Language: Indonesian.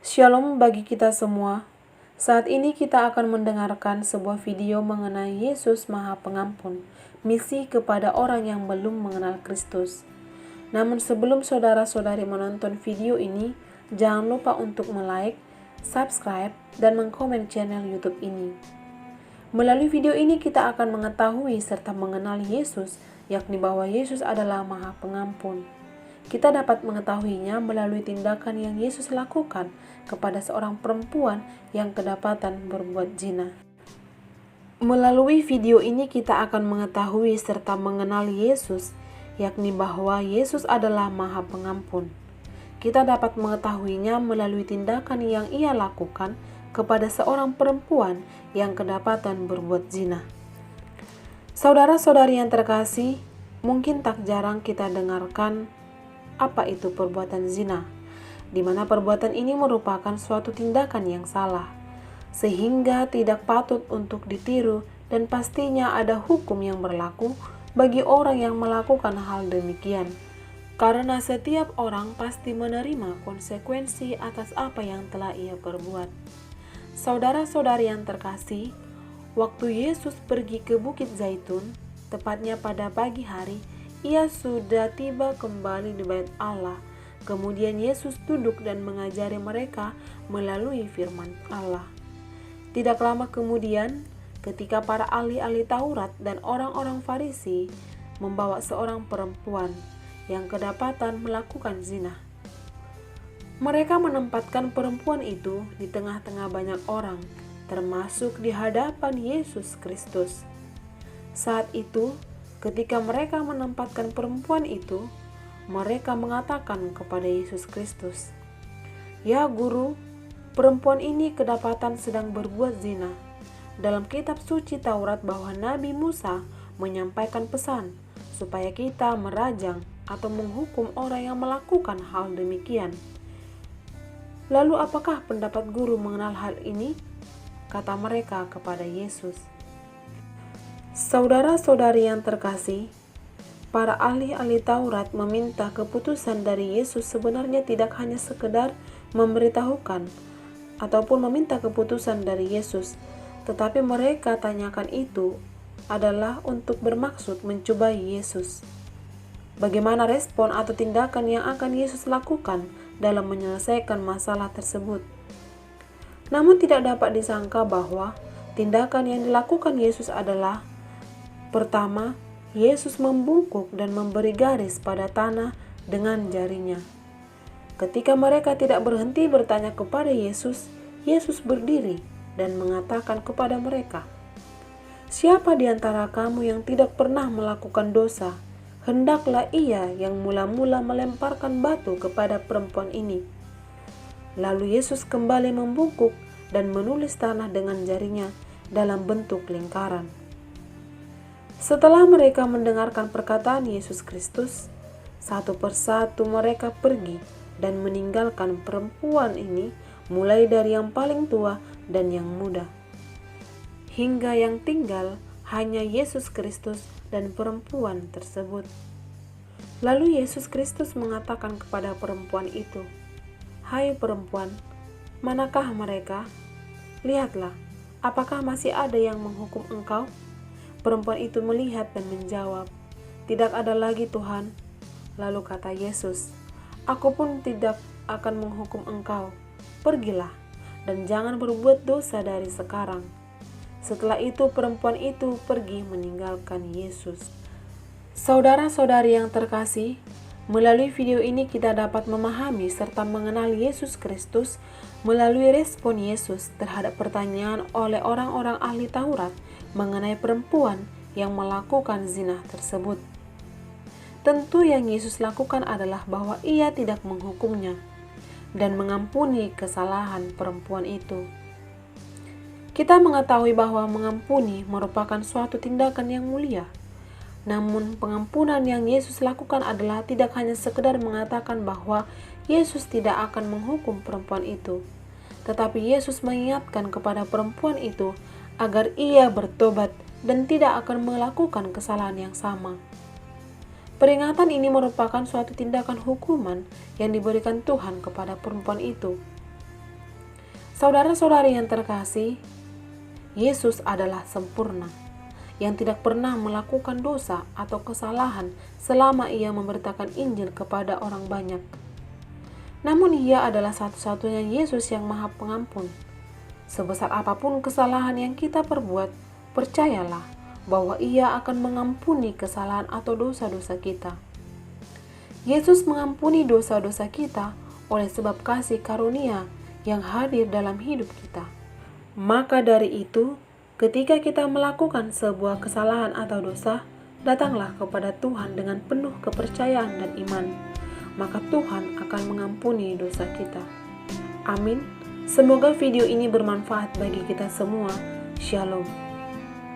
Shalom bagi kita semua. Saat ini kita akan mendengarkan sebuah video mengenai Yesus Maha Pengampun, misi kepada orang yang belum mengenal Kristus. Namun sebelum saudara-saudari menonton video ini, jangan lupa untuk like, subscribe, dan mengkomen channel YouTube ini. Melalui video ini kita akan mengetahui serta mengenal Yesus, yakni bahwa Yesus adalah Maha Pengampun. Kita dapat mengetahuinya melalui tindakan yang Yesus lakukan kepada seorang perempuan yang kedapatan berbuat zina. Melalui video ini kita akan mengetahui serta mengenal Yesus, yakni bahwa Yesus adalah Maha Pengampun. Kita dapat mengetahuinya melalui tindakan yang Ia lakukan kepada seorang perempuan yang kedapatan berbuat zina. Saudara-saudari yang terkasih, mungkin tak jarang kita dengarkan apa itu perbuatan zina, di mana perbuatan ini merupakan suatu tindakan yang salah, sehingga tidak patut untuk ditiru dan pastinya ada hukum yang berlaku bagi orang yang melakukan hal demikian, karena setiap orang pasti menerima konsekuensi atas apa yang telah ia perbuat. Saudara-saudari yang terkasih, waktu Yesus pergi ke Bukit Zaitun, tepatnya pada pagi hari, Ia sudah tiba kembali di Bait Allah. Kemudian Yesus duduk dan mengajari mereka melalui firman Allah. Tidak lama kemudian, ketika para ahli-ahli Taurat dan orang-orang Farisi membawa seorang perempuan yang kedapatan melakukan zina, mereka menempatkan perempuan itu di tengah-tengah banyak orang, termasuk di hadapan Yesus Kristus. Saat itu, ketika mereka menempatkan perempuan itu, mereka mengatakan kepada Yesus Kristus, "Ya Guru, perempuan ini kedapatan sedang berbuat zina. Dalam kitab suci Taurat bahwa Nabi Musa menyampaikan pesan supaya kita merajang atau menghukum orang yang melakukan hal demikian. Lalu apakah pendapat Guru mengenal hal ini?" kata mereka kepada Yesus. Saudara-saudari yang terkasih, para ahli-ahli Taurat meminta keputusan dari Yesus sebenarnya tidak hanya sekedar memberitahukan ataupun meminta keputusan dari Yesus, tetapi mereka tanyakan itu adalah untuk bermaksud mencobai Yesus. Bagaimana respon atau tindakan yang akan Yesus lakukan dalam menyelesaikan masalah tersebut? Namun tidak dapat disangka bahwa tindakan yang dilakukan Yesus adalah: pertama, Yesus membungkuk dan memberi garis pada tanah dengan jarinya. Ketika mereka tidak berhenti bertanya kepada Yesus, Yesus berdiri dan mengatakan kepada mereka, "Siapa di antara kamu yang tidak pernah melakukan dosa, hendaklah ia yang mula-mula melemparkan batu kepada perempuan ini." Lalu Yesus kembali membungkuk dan menulis tanah dengan jarinya dalam bentuk lingkaran. Setelah mereka mendengarkan perkataan Yesus Kristus, satu persatu mereka pergi dan meninggalkan perempuan ini, mulai dari yang paling tua dan yang muda, hingga yang tinggal hanya Yesus Kristus dan perempuan tersebut. Lalu Yesus Kristus mengatakan kepada perempuan itu, "Hai perempuan, manakah mereka? Lihatlah, apakah masih ada yang menghukum engkau?" Perempuan itu melihat dan menjawab, "Tidak ada lagi, Tuhan." Lalu kata Yesus, "Aku pun tidak akan menghukum engkau. Pergilah, dan jangan berbuat dosa dari sekarang." Setelah itu perempuan itu pergi meninggalkan Yesus. Saudara-saudari yang terkasih, melalui video ini kita dapat memahami serta mengenal Yesus Kristus melalui respon Yesus terhadap pertanyaan oleh orang-orang ahli Taurat mengenai perempuan yang melakukan zina tersebut. Tentu yang Yesus lakukan adalah bahwa Ia tidak menghukumnya dan mengampuni kesalahan perempuan itu. Kita mengetahui bahwa mengampuni merupakan suatu tindakan yang mulia. Namun pengampunan yang Yesus lakukan adalah tidak hanya sekedar mengatakan bahwa Yesus tidak akan menghukum perempuan itu, tetapi Yesus mengingatkan kepada perempuan itu agar ia bertobat dan tidak akan melakukan kesalahan yang sama. Peringatan ini merupakan suatu tindakan hukuman yang diberikan Tuhan kepada perempuan itu. Saudara-saudari yang terkasih, Yesus adalah sempurna, yang tidak pernah melakukan dosa atau kesalahan selama ia memberitakan Injil kepada orang banyak. Namun ia adalah satu-satunya Yesus yang Maha Pengampun. Sebesar apapun kesalahan yang kita perbuat, percayalah bahwa ia akan mengampuni kesalahan atau dosa-dosa kita. Yesus mengampuni dosa-dosa kita oleh sebab kasih karunia yang hadir dalam hidup kita. Maka dari itu, ketika kita melakukan sebuah kesalahan atau dosa, datanglah kepada Tuhan dengan penuh kepercayaan dan iman. Maka Tuhan akan mengampuni dosa kita. Amin. Semoga video ini bermanfaat bagi kita semua. Shalom.